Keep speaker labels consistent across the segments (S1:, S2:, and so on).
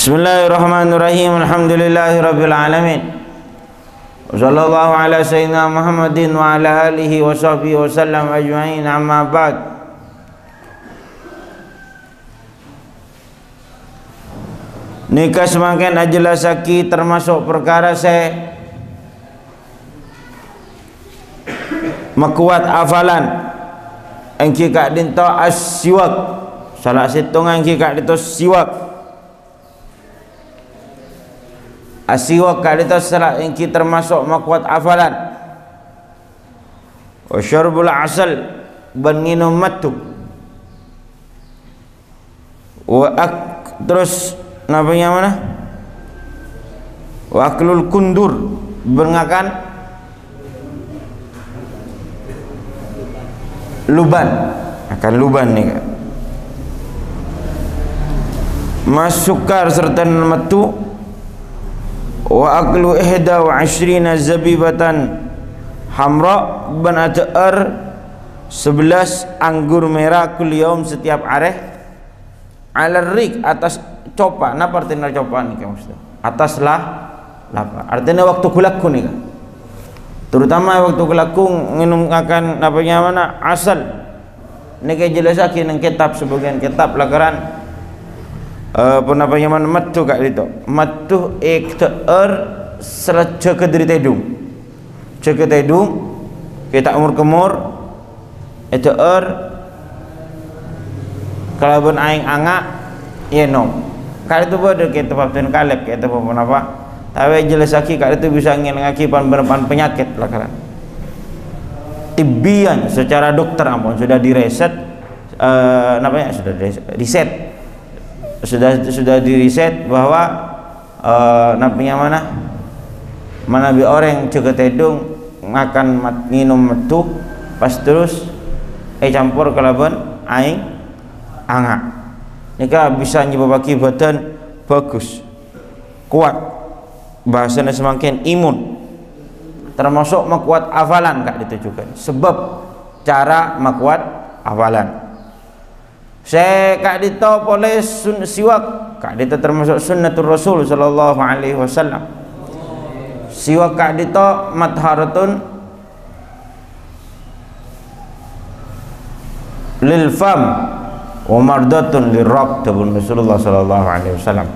S1: Bismillahirrahmanirrahim. Alhamdulillahirabbil alamin. Wassallallahu ala sayyidina Muhammadin wa ala alihi wa sahbihi wa sallam ajma'in. Amma ba'd. Nikah semakin ajelasaki termasuk perkara saya makuat afalan engki kak dinto as-siwak salah situng engki kak dinto siwak as-siwak kak dinto salah engki termasuk makuat afalan wa syurbul asal ban nginum matu wa terus namanya mana wa aklul kundur berngakan luban, akan luban nih kan. Masukar serta matu wa aklu ihda wa ashrina zabibatan hamra ban atar 11 anggur merah kul yaum setiap areh ala rik atas copa. Napa artinya copa nih kan maksudnya? Atas lapa. Artinya waktu kulaku nih kan. Terutama waktu kelaku minum akan namanya mana asal ini kayak jelasaki nang kitab sebagian kitab lakaran namanya mana matu kak itu matu ekter serat cek dari tedung kita umur kemur itu kalaupun aing angak ya no kali itu bodoh kita papten kalep kita apa apa. Tapi jelas lagi kak itu bisa mengakibatkan beberapa penyakit lakaran. Tibian secara dokter ampun sudah direset, namanya sudah riset, sudah diriset bahwa namanya mana bi orang juga tedung makan minum metu pas terus campur kalaban aing angak. Nika bisa nyebabaki badan bagus, kuat. Bahasanya semakin imun, termasuk makuat hafalan kak ditujukan sebab cara makuat hafalan saya kak dito boleh siwak kak dito termasuk sunnatul rasul sallallahu alaihi wasallam. Siwak kak dito madharatun lil fam wa mardatun lirraq tabun Rasulullah sallallahu alaihi wasallam.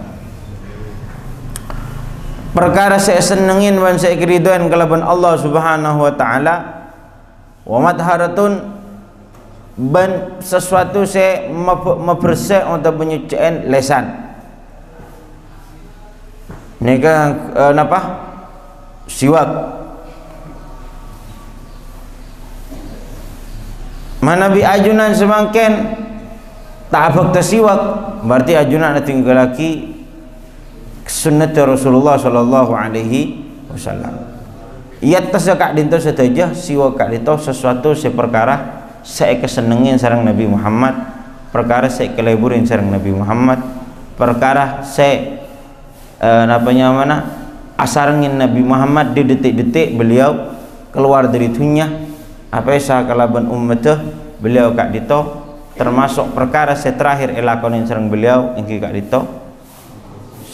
S1: Perkara saya senengin dan saya keriduan kalaban Allah subhanahu wa ta'ala wa madharatun ban sesuatu saya membersih untuk penyucian lesan nega napa siwak mana bi ajunan semakin tak fakta siwak berarti ajunan tinggal lagi sunnah Rasulullah sallallahu alaihi wasallam. Ia tasakak dinto saja siwa kak dinto sesuatu seperkara saya kesenengin sareng Nabi Muhammad, perkara saya keleburin sareng Nabi Muhammad, perkara saya namanya mana asarengin Nabi Muhammad di detik-detik beliau keluar dari dunia apa sah kalaban ummatuh beliau kak dinto termasuk perkara saya terakhir elakonin sareng beliau engki kak dinto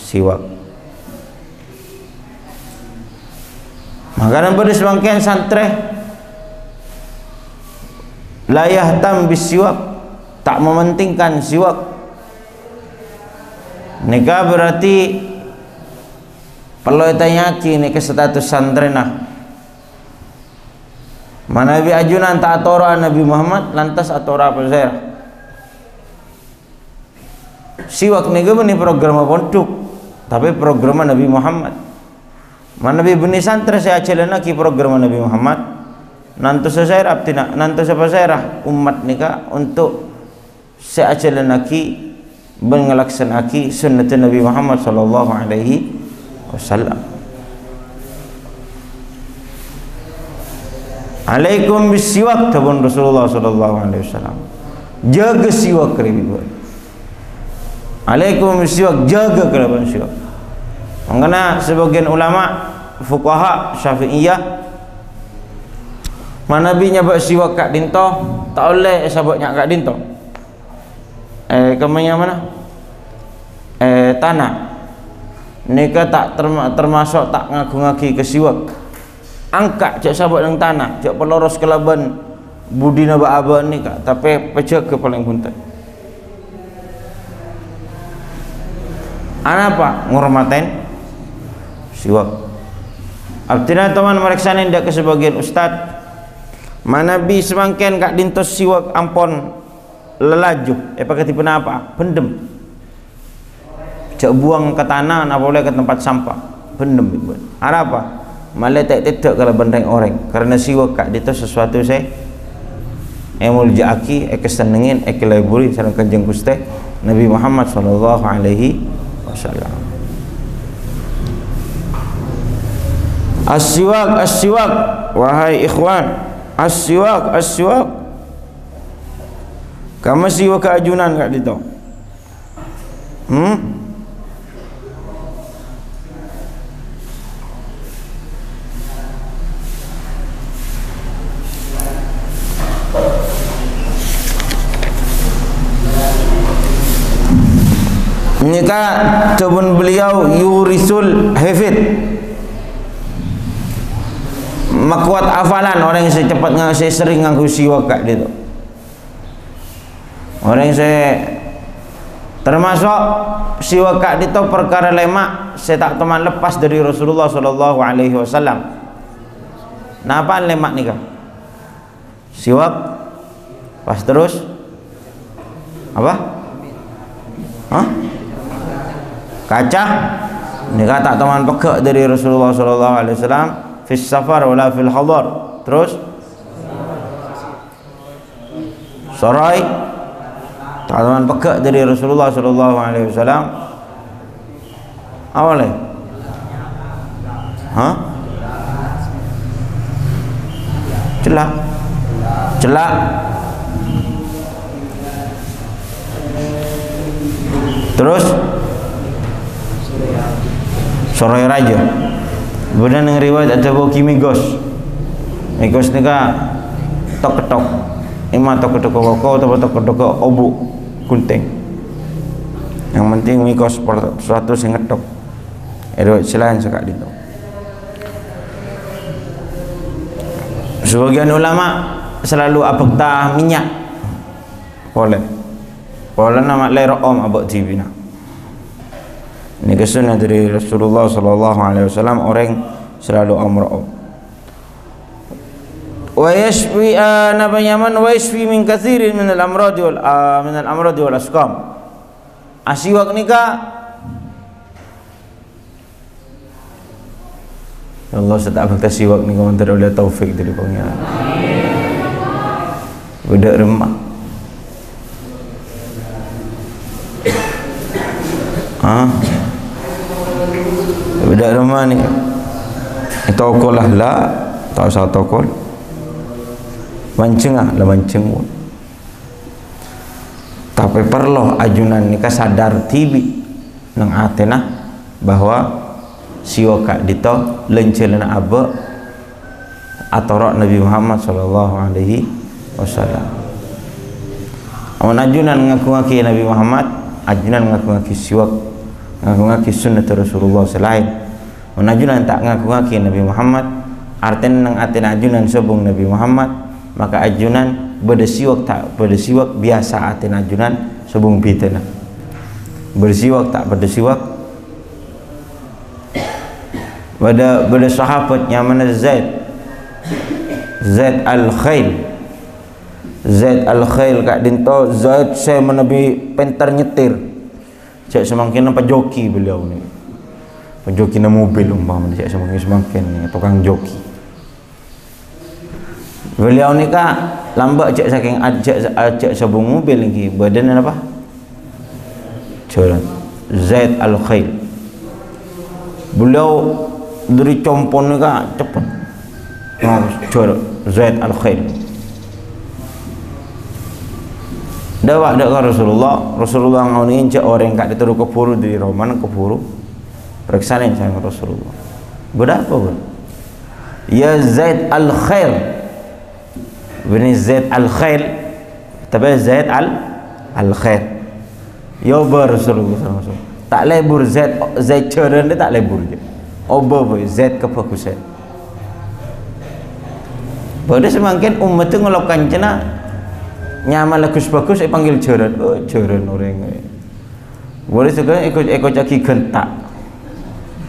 S1: siwak. Makanan pada semangkian santre layah tam bisiwak tak mementingkan siwak nikah berarti perlu tanyaki nikah status santrena mana bi ajunan tak atora Nabi Muhammad lantas atora apa saya siwak nikah ini program pondok tapi program Nabi Muhammad mana Nabi benih santri saya ajalan lagi program Nabi Muhammad nanti saya abtina nanti siapa saya umat nikah untuk saya ajalan lagi mengelaksanaki sunnah Nabi Muhammad sallallahu alaihi wasallam. Alaikum bisiwak tabun Rasulullah sallallahu alaihi wasallam jaga siwak ribu alaikum bisiwak jaga kelaban siwak. Makanya sebagian ulama fuqaha Syafi'iyah mana Nabi nyabak siwak kak dinto tak oleh sabaknya kak dinto kemanya mana tanah nika tak termasuk tak ngaku-ngaki ke siwak. Angkat cak sabak nang tanah, cak peloros kelaban budina ba aba nika, tapi pecah ke paling punten. Apa? Ngormaten siwak. Abtina teman mereksanin dak ke sebagian ustad. Manabi semangken kak dintos siwak ampon lelaju. Pakai tipe apa? Pendem. Cak buang ke tanah, nak boleh ke tempat sampah. Pendem ibu. Apa? Malah tak kalau benteng orang. Karena siwak kak dintos sesuatu saya. Emul jaki, kesenengin, keleburi sareng kanjeng Gusti Nabi Muhammad sallallahu alaihi wasallam. As-siwak, as-siwak, wahai ikhwan, as-siwak, as-siwak. Kamu siwak keajunan kat itu. Ini kan cobaan beliau yurisul hafid, makuat hafalan orang yang saya cepat saya sering ngaku siwak kat dia tu. Orang yang saya termasuk siwak kat dia tu perkara lemak saya tak teman lepas dari Rasulullah sallallahu alaihi wasallam. Napa lemak ni kan? Siwak pas terus apa? Hah? Kaca ni kata teman pekak dari Rasulullah sallallahu alaihi wasallam fis safar wala fil hadar. Terus sarai tak teman pekak dari Rasulullah sallallahu alaihi wasallam awalnya celak terus sorai raja. Kemudian yang riwayat ada boki migos ni ka tok ketok ima tok ketok koko atau tok ketok obu kunting. Yang penting migos sesuatu sing ngetok. Riwayat selain sekak itu. Sebagian ulama selalu apekta minyak boleh nama lero om abak tibina. Ini kesunnah dari Rasulullah sallallahu alaihi wasallam orang selalu amra'um. Wa yashfi napa nyaman wa yashfi min katsirin min al-amrad wal asqam. Asiwak nika Allah setak bakta siwak nika antara oleh taufik dari pangeran. Budak remah. Budak rumah ni tokol lah tak usah tokol mancing lah mancing pun tapi perlu ajunan ni sadar tibi nang atena bahwa siwak dito lencelen aba atau Nabi Muhammad sallallahu alaihi wasallam. Amun ajunan ngaku-ngaku Nabi Muhammad, ajunan ngaku-ngaku siwak, ngaku-ngaku sunnah Rasulullah selain menajunan tak ngaku-ngaku Nabi Muhammad, artinya nang aten ajunan sebung Nabi Muhammad, maka ajunan bersiwak tak bersiwak biasa aten ajunan sebung bitena. Bersiwak tak bersiwak. Pada sahabat yang mana Zaid al-Khail kat dinto Zaid saya menabi pentar nyetir. Cak semakin nampak joki beliau ni. Penjoki na mobil umpama dia semakin ni tukang joki. Beliau ni ka lambat cak saking ajak sabung mobil lagi badan apa? Jalan Zaid al-Khail. Beliau dari compon ni ka cepat. Zaid al-Khail. Dawak dak Rasulullah ngawin cak orang kat dia terus kepuru dari Roman kepuru. Periksain sama Rasulullah. Berapa pun? Ya Zaid al-Khair. Bini Zaid al-Khair. Tapi Zaid al-Khair. Ya Rasulullah SAW. tak lebur Z ceren dia tak lebur je obo boy Z kefokusan pada semakin umat tu ngelakukan cina nyaman bagus panggil ceren oh ceren orang boleh sekarang ikut caki gentak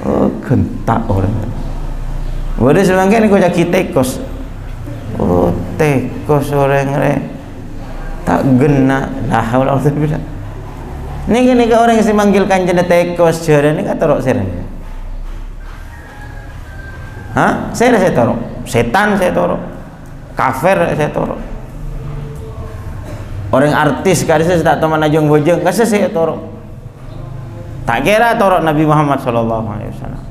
S1: oh gentak orang boleh semakin ikut caki tekos oh tekos orang tak gena lah haula wala quwwata ni orang yang manggilkan jana tekos jara ni kata rok seren ha saya taruh setan saya taruh kafir saya taruh orang artis kada saya tak tahu mana jong bojong kada saya taruh tak kira taruh Nabi Muhammad sallallahu alaihi wasallam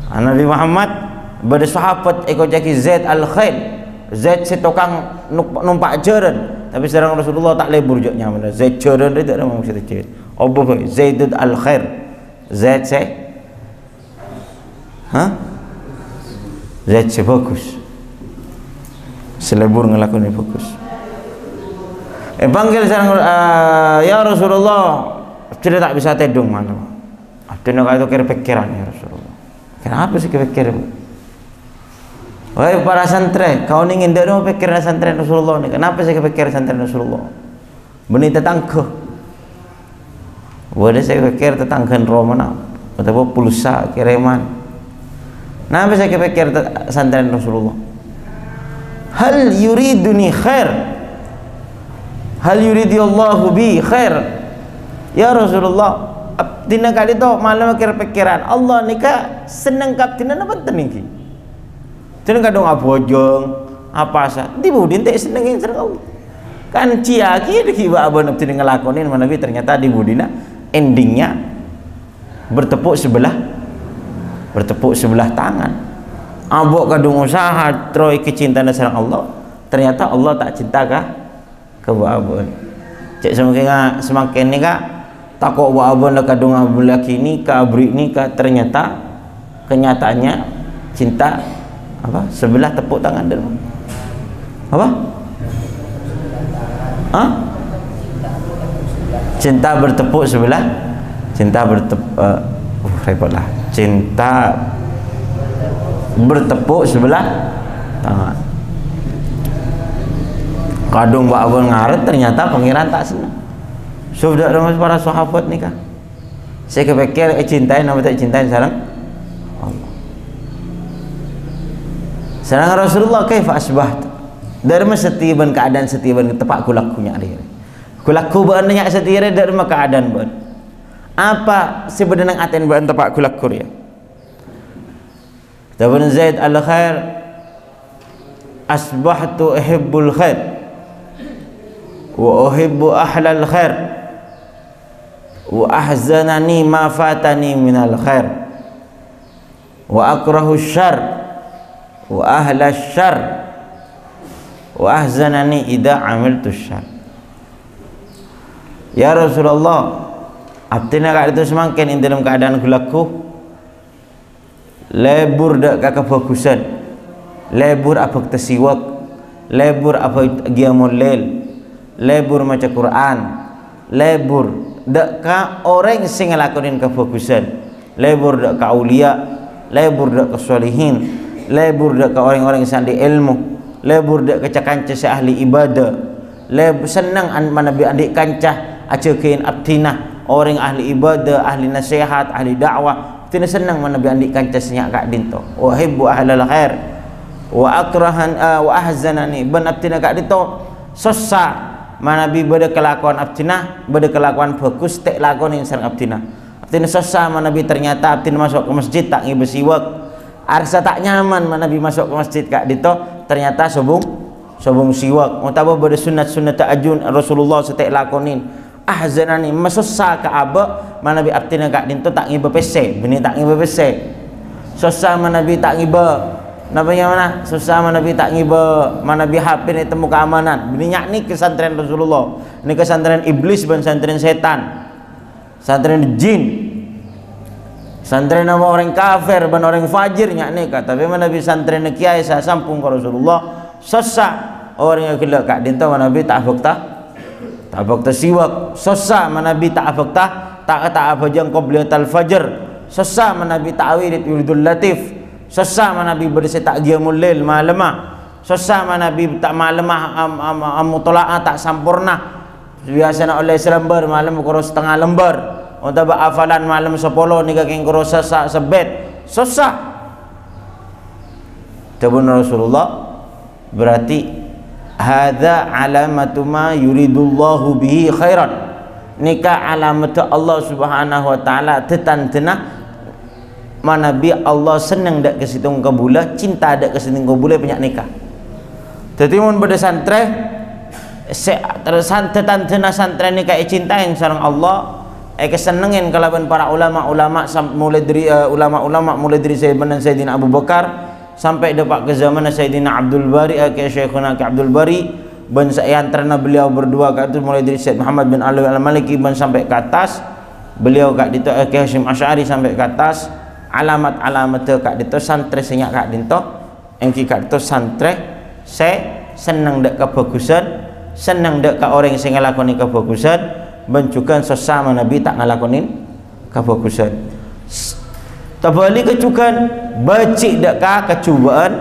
S1: Nabi Muhammad pada sahabat ikut jaki Zaid al-Khail Zaid si tukang numpak jeren tapi sekarang Rasulullah tak lebur joknya mana Zaid jeren dia tak ada maksud kecil obo Zaid al-Khair Zaid saya ha Zaid si bagus selebur ngelakuin bagus panggil sekarang ya Rasulullah tidak tak bisa tedung mana artinya kalau itu kira pikiran ya Rasulullah kenapa sih kepikiran wahai para santri kau ni ingin dia pikiran santri Rasulullah ni kenapa saya kepikiran santri Rasulullah benih tetangga boleh saya pikir tetangga Romana atau pulsa kiriman kenapa saya kepikir santri Rasulullah hal yuriduni khair hal yuridillahu bi khair ya Rasulullah tina kali tu malam pikiran Allah nikah senang kap tina apa teningki tina kadang abojong apa sah di budin tak senengin serang Allah kan ciaki dikiba abon tina ngelakonin mana bi ternyata di budina endingnya bertepuk sebelah tangan abok kadung usaha troy kecintaan serang Allah ternyata Allah tak cinta kah ke abon cek semakin ni kak takut buat abon lah kadung abon laki ni ke abrik ni ke ternyata kenyataannya cinta apa sebelah tepuk tangan dia apa ha? Cinta bertepuk sebelah cinta repotlah cinta bertepuk sebelah tangan kadung buat abon ngaret ternyata pengiran tak senang sudah so, para sahabat ni kah saya kepikir cintain nama tak cintain sekarang Allah sekarang Rasulullah kaifa asbaht dari setiban keadaan setiban tepak kulakunya dia kulaku banyak setira dari keadaan ban apa sebenarnya aten ban tepak kulaku ya Tabun Zaid al-Khair asbahtu uhibbul khair wa uhibbu ahlal khair wa ahzanani ma fatani minal khair wa akrahu syarr wa ahla syarr wa ahzanani idza amiltu syarr ya Rasulullah abtina kak itu semakin dalam keadaan gulaku lebur dak kefokusan lebur apa tersiwak lebur apa qiyamul lail lebur maca Quran lebur dak ka orang sing ngelakonin kefokusan lebur dak ka aulia lebur dak ka solihin lebur dak ka orang-orang yang sandi ilmu lebur dak ka kanca ahli ibadah lebur senang manabi adik kancah acekeun abdina orang ahli ibadah ahli nasihat ahli dakwah tina senang manabi adik kancah senyak kak dinto wa hibbu ahlal khair wa akrahan wa ahzanani ban abdina kak dinto sosa manabi beda kelakuan abdina beda kelakuan bagus tek lakon yang sareng abdina abdina sosa manabi ternyata abdina masuk ke masjid tak ngi bersiwak arsa tak nyaman manabi masuk ke masjid kak dinto ternyata sobung siwak utawa beda sunat-sunat ta'ajun Rasulullah setek lakonin ahzanani masosa ka aba manabi abtina kak dinto tak ngiba pese bini tak ngiba pese sosa manabi tak ngiba nabanya mana sosa manabi tak ngiba manabi HP ni temu keamanan bini nyak ni kesantren Rasulullah ni kesantren iblis ban santren setan santren jin santren nama orang kafir ban orang fajir nyak ni kata tapi manabi santren kiai sa sampung ka Rasulullah sosa orang yang gelak kak dinto manabi tak fakta siwak sosa manabi tak fakta tak apa jang qabliyatul fajr, sesa Nabi ta'wirid wiridul latif, sesa Nabi bersih tak qiyamul lail malamah, sesa Nabi tak malamah mutola'ah tak sampurna. Biasanya oleh selembar malam kurus setengah lembar, untuk hafalan malam 10 ni kaki kurus sesa sebet susah. Tabun Rasulullah berarti hadza alamatu ma yuridullahu bihi khairan, nikah alamat Allah Subhanahu wa taala tetantena mana bi Allah senang dak kesitung kabula, cinta dak kesitung kabula banyak nikah. Tetimun pada santre tetantena santre nikah cintain sareng Allah kesenengin kalaban para ulama-ulama mulai dari ulama-ulama mulai dari Sayyidina Abu Bakar sampai dapat ke zaman Sayyidina Abdul Bari ke Syekhuna ke Abdul Bari ban antara beliau berdua kat itu mulai dari Syekh Muhammad bin Ali Al-Maliki ban sampai ke atas beliau kat itu ke Hasyim Asy'ari sampai ke atas alamat-alamat kat itu santre senyak kat itu engki kat itu santre senang dak kebagusan, senang dak ke orang yang ngelakoni kebagusan, bencukan sesama Nabi tak ngelakonin kebagusan. Terbalik kecukan bacik dak ka kecubaan,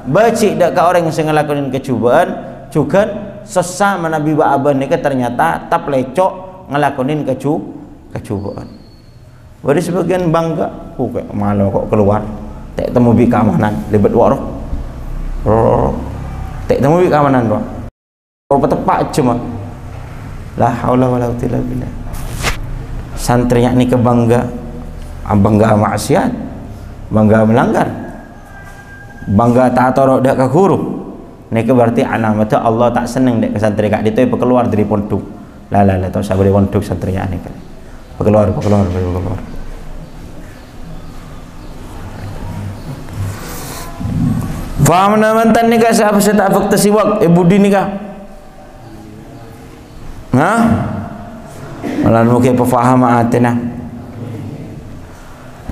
S1: bacik dak ka orang yang ngelakonin kecubaan, cukan sesama Nabi ba'aban ni ternyata tak lecok ngelakonin kecubaan. Bari sebagian bangga, kayak malu kok keluar, tak temu bi keamanan, libat warok, tak temu bi keamanan doang. Kalau tepat cuma, la haula wala quwwata illa billah. Santrinya ni kebangga. Bangga maksiat, bangga melanggar, bangga tak torok dak ke guru. Nek berarti alamat Allah tak seneng dak ke santri kak itu keluar dari pondok. La tak usah beri pondok santrinya ni kan. Keluar. Faham mantan nikah siapa saya tak fakta siwak budi nikah. Hah? Malah mungkin pemahaman atena.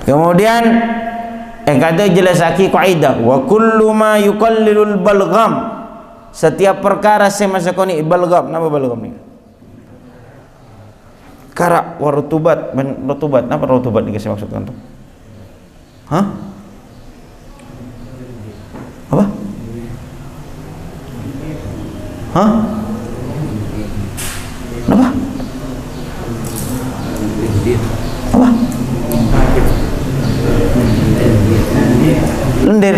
S1: Kemudian kata jelas lagi kaidah wa kullu ma yuqallilul balgham, setiap perkara saya masakoni balgham. Napa balgham ni? Karak warutubat, rutubat. Napa rutubat ni saya maksudkan tu? Hah? Apa? Hah? Apa? Apa? Lendir.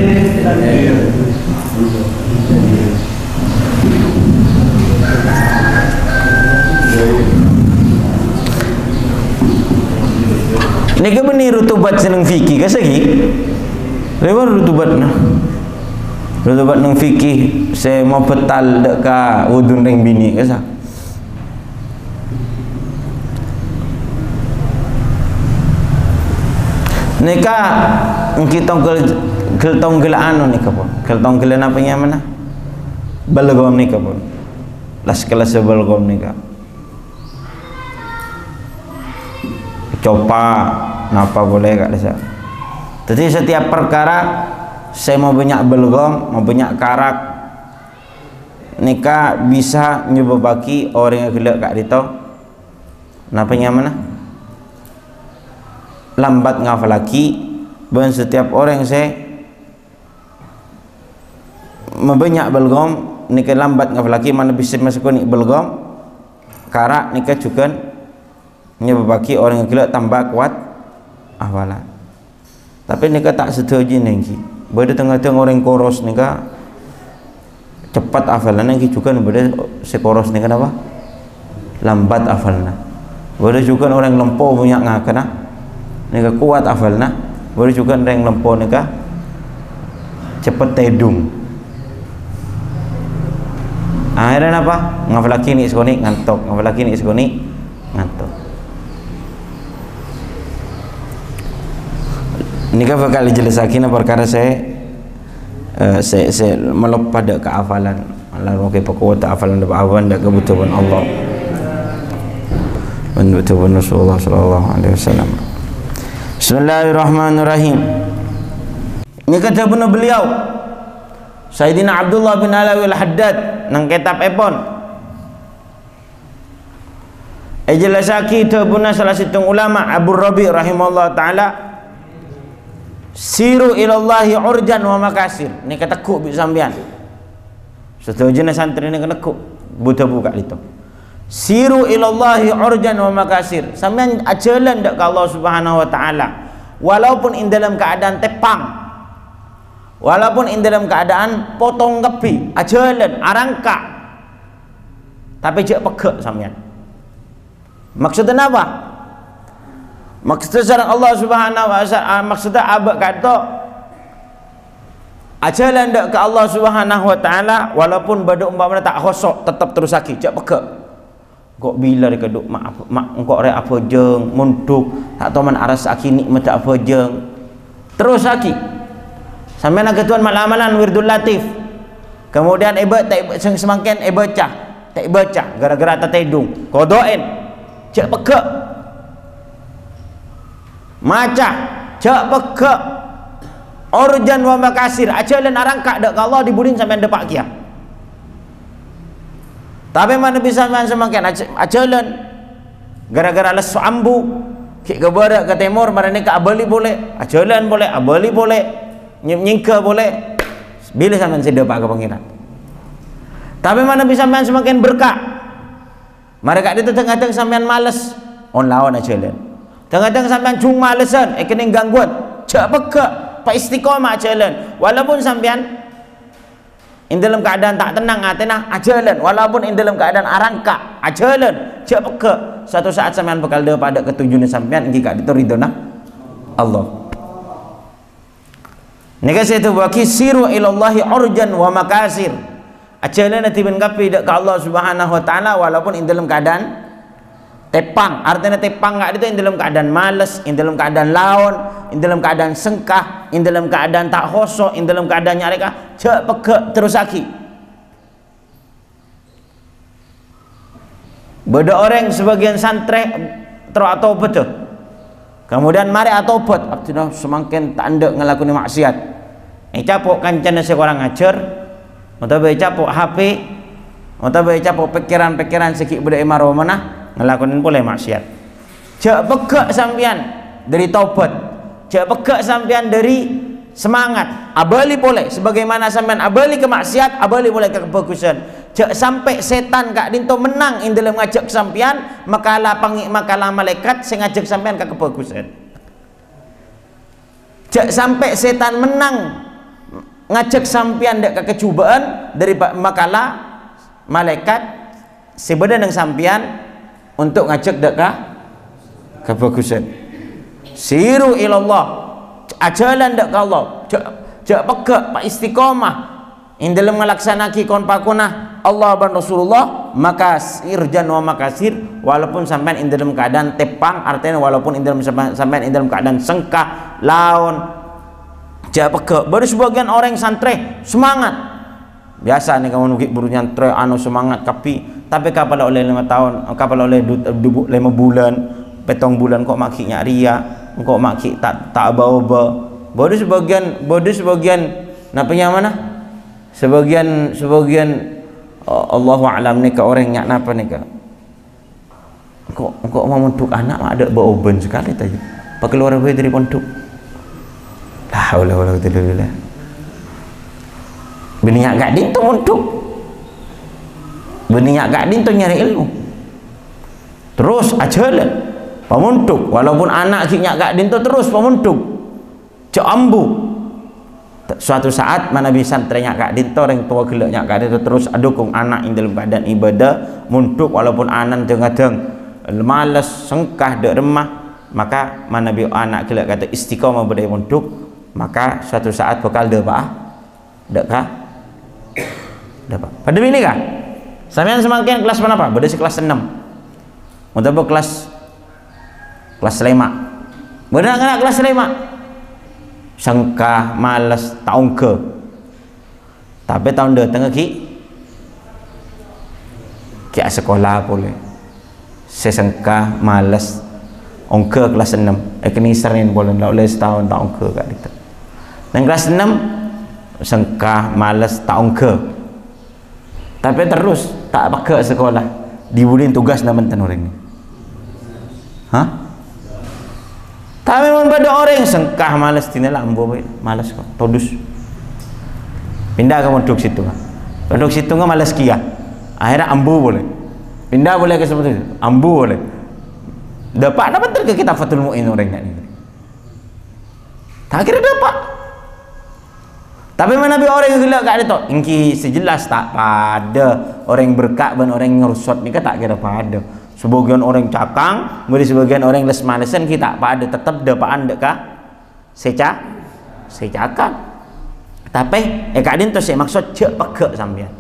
S1: Nika benih rutubat seneng fikih ke segi? Lewat rutubat nah. Rutubat nang fikih saya mau petal deka wudun ring bini ke sah? Nika kita keltong gelaan nika pun. Keltong gelaan apa yang mana? Balgom nika pun. Las kelas balgom nika. Coba napa boleh kat desa. Jadi setiap perkara saya mau banyak balgom, mau banyak karak nika bisa nyebabaki orang yang gelak kat dito. Napa yang mana? Lambat ngafalaki dan setiap orang saya membanyak balgom nika lambat ngafalaki mana bisa masuk ni balgom karak nika juga nyebabaki orang yang gelak tambah kuat hafalan. Tapi nika tak setuju nengki pada tengah-tengah orang koros nika cepat hafalan nengki juga pada sekoros nika apa lambat hafalna. Pada juga orang lempo punya ngakana nika kuat hafalna, baru juga orang lempo nika cepat tedung. Akhirnya apa? Ngafalaki ni sekoni ngantuk, ngafalaki ni sekoni ngantuk. Nika bakal dijelasakin perkara saya melop pada kehafalan. Lalu ke pekuat hafalan dapat awan dak kebutuhan Allah. Kebutuhan Rasulullah sallallahu alaihi wasallam. Bismillahirrahmanirrahim. Ini kata benar beliau Sayyidina Abdullah bin Alawi al-Haddad nang kitab epon Jelasaki tu puna salah satu ulama Abu Rabi rahimahullah taala, siru ilallahi urjan wa makasir. Ni kata kuk bi sambian. Satu jenis santri ni kena kuk buta buka itu. Siru ilallahi urjan wa makasir. Sambian ajalan dak ke Allah Subhanahu wa taala. Walaupun in dalam keadaan tepang. Walaupun in dalam keadaan potong kepi, ajalan arangka. Tapi cek pekek sambian. Maksudnya apa? Maksudnya Allah Subhanahu wa taala, maksudnya abak kata ajalan dak ke Allah Subhanahu wa taala walaupun baduk umpamanya tak khosok tetap terus sakit cak pekek. Kok bila dia keduk mak engkau rek apa jeng muntuk tak tahu man aras aki nikmat tak apa jeng terus sakit. Sampai nak tuan malam-malam wirdul latif. Kemudian tak semakin tak baca gara-gara tak tedung. Kodoen cak pekek maca cak pekek urjan wa makasir ajalan arangka dak Allah dibudin sampai depak kia. Tapi mana bisa semakin ajalan gara-gara lesu ambu ke barat ke timur mana ni ke abali boleh ajalan boleh abali boleh nyingka boleh bila sampai sedepak ke pengiran. Tapi mana bisa semakin berkah. Mereka itu tengah-tengah sampean males on lawan ajalan. Tengah-tengah sampean cung malesan kening gangguan cak pekek pak istiqomah ajalan. Walaupun sampean in dalam keadaan tak tenang atena ajalan, walaupun in dalam keadaan arangka ajalan cak pekek. Suatu saat sampean bakal ada pada ketujuan sampean jika itu ridona Allah. Nika saya tu bagi siru ilallahi urjan wa makasir. Ajalan nanti mengapi ke Allah Subhanahu wa taala walaupun in dalam keadaan tepang. Artinya tepang enggak itu in dalam keadaan malas, in dalam keadaan lawan, in dalam keadaan sengkah, in dalam keadaan tak khosok, in dalam keadaan nyareka cek pekek terus sakit. Beda orang sebagian santri terus atau betul. Kemudian mari atau bet, artinya semakin tak andek ngelakoni maksiat. Capok kancana seorang ngajar. Atau baca pok HP, atau baca pok pikiran-pikiran sikit budak imaro mana ngelakuin boleh maksiat. Cak pekek sampean dari taubat, cak pekek sampean dari semangat. Abali boleh, sebagaimana sampean abali ke maksiat, abali boleh ke kebagusan. Cak sampai setan kak dinto menang in dalam ngajak sampean, makalah malaikat sing ngajak sampean ke kebagusan. Cak sampai setan menang ngajak sampean dak kecubaan dari makalah malaikat sebenarnya sampean untuk ngajak dak kebagusan. Siru ilallah ajalan dak Allah cak pekek pak istiqomah in dalam melaksanakan kon pakunah Allah dan Rasulullah makasir jan wa makasir walaupun sampean in dalam keadaan tepang artinya walaupun in dalam sampean in dalam keadaan sengkah lawan cak pekek. Baru sebagian orang santri semangat biasa nih kamu nukik buru nyantre anu semangat tapi kapal oleh 5 tahun kapal oleh 5 bulan petong bulan kok makinya ria kok maki tak bau-bau baru sebagian napanya mana sebagian Allahu a'lam nih ke orang nyak napa nih kok mau untuk anak ada bau ben sekali tadi pakai luar dari pondok. Wala tidak biniak gadin tu untuk biniak gadin tu nyari ilmu terus ajalan pemuntuk walaupun anak siknya gadin tu terus pemuntuk cak ambu suatu saat mana bisa santri gadin tu orang tua gelak gadin tu terus adukung anak yang dalam keadaan ibadah muntuk walaupun anak tengah-tengah malas sengkah dek remah maka mana bi anak gelak kata istiqomah berdaya muntuk maka suatu saat bakal dapat pada ini kah sampean semakin kelas berapa beda si kelas 6 untuk kelas 5 benar kan kelas 5 sengkah malas tahun ke tapi tahun datang ki sekolah boleh sesengkah malas ongke kelas 6 kini sering boleh oleh setahun tahun ke kat kita. Dan kelas 6 sengkah malas tahun ke tapi terus tak pakai sekolah dibulin tugas dan menten orang ni Hah? Tapi mun pada orang sengkah malas tinala ambo malas kok todus. Pindah ke pondok situ. Pondok situ enggak malas kia. Akhirnya ambu boleh. Pindah boleh ke seperti itu. Ambu boleh. Dapat apa betul ke kita Fathul Mu'in orang nak ni. Tak kira dapat. Tapi mana bi orang yang gelak kat dia tu. Ingki sejelas tak pada orang berkat dan orang ngerusot ni kan tak kira pada. Sebagian orang cakang, beri sebagian orang les malesan kita pada tetap dapaan dekat secakang. Tapi kat dia tu saya maksud cek pekak sampean.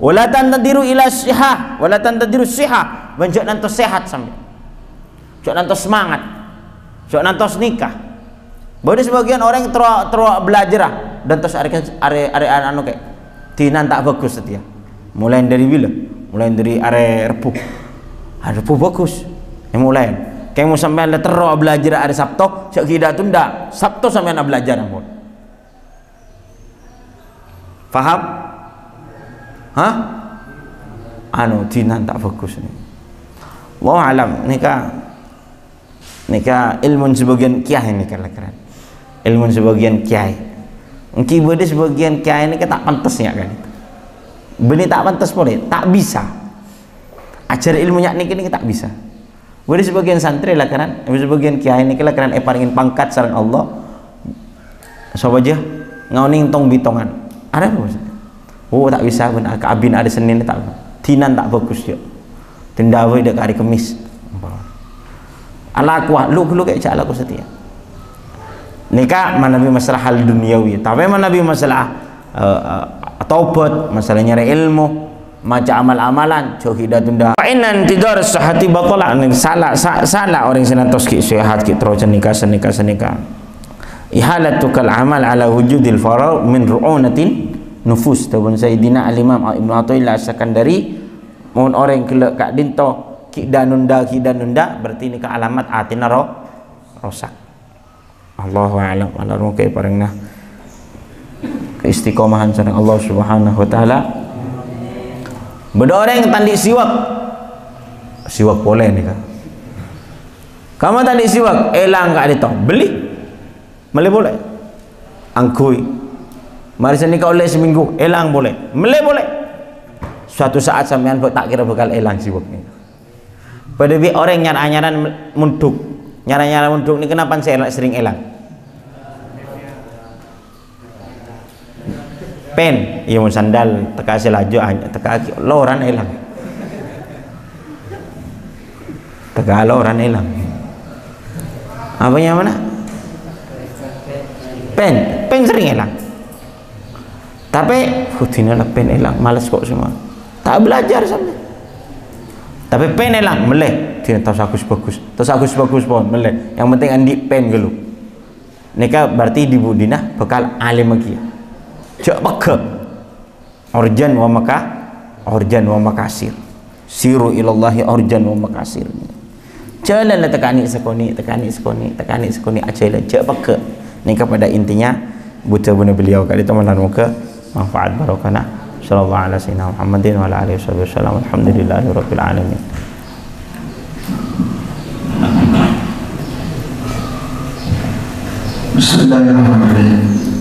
S1: Wala tantadiru ila sihah, wala tantadiru sihah, menjak nanti sehat sampean. Jok nanti semangat. Jok nanti nikah. Baru sebagian orang terus belajar dan terus are anu kayak tinan tak bagus setia. Mulai dari bila? Mulai dari are Rebu. Rebu bagus. Mulai. Kayak mau sampai terus belajar are Sabtu, cak kita tunda. Sabtu sampai nak belajar ampun. Faham? Hah? Anu tinan tak bagus ni. Wallahu alam nikah ilmu sebagian kiai ni kira-kira. Ilmu sebagian kiai. Mungkin benda sebagian kiai ni tak pantas ya kan. Benda tak pantas boleh, tak bisa. Ajar ilmu nyak ni tak bisa. Benda sebagian santri lah kan, sebagian kiai ni kira-kira paringin pangkat sareng Allah. Sopo aja ngauning tong bitongan. Ada apa maksudnya? Oh tak bisa benar ke abin ada Senin tak. Tinan tak bagus je. Tendawai dekat hari Kamis. Ala kuat lu kayak cak aku setia. Nikah manabi masalah hal duniawi, tapi manabi masalah taubat, masalah nyari ilmu, maca amal-amalan, cohidah tunda. Fa'inan tidar sahati batalah, salah orang senatos ki sehat ki terus nikah. Ihalatukal amal ala wujudil farar min ru'unatin nufus. Tabun Sayyidina Al-Imam Ibnu Athaillah As-Sakandari, mohon orang kelak kak dinto kita nunda berarti ini ke alamat atina rosak. Allahu a'lam. Allah rukai parengna keistiqomahan sareng Allah Subhanahu wa taala. Beda orang yang tandi siwak boleh ni kan. Kamu tandi siwak elang kat dia beli boleh. Angkui. Mari sini kau oleh seminggu elang boleh. Boleh. Suatu saat sampean tak kira bakal elang siwak ni. Pada bi orang nyaran munduk ni kenapa saya sering elang? Pen, iya mun sandal teka selaju teka loran elang. Teka loran elang. Apanya mana? Pen sering elang. Tapi hutina lah pen elang, malas kok semua. Tak belajar sampai. Tapi pen elang meleh tidak tahu bagus pun meleh. Yang penting andi pen gelu. Nika berarti di budina bakal alim lagi. Cak peka orjan wa makasir. Siru ilallahi orjan wa makasir. Jalanlah tekani sekoni aja lah cak peka. Nika pada intinya buta bunda beliau kali itu menaruh manfaat barokana. Sallallahu ala sayyidina Muhammadin wa ala alihi wasallam. Alhamdulillahi rabbil alamin.
S2: Bismillahirrahmanirrahim.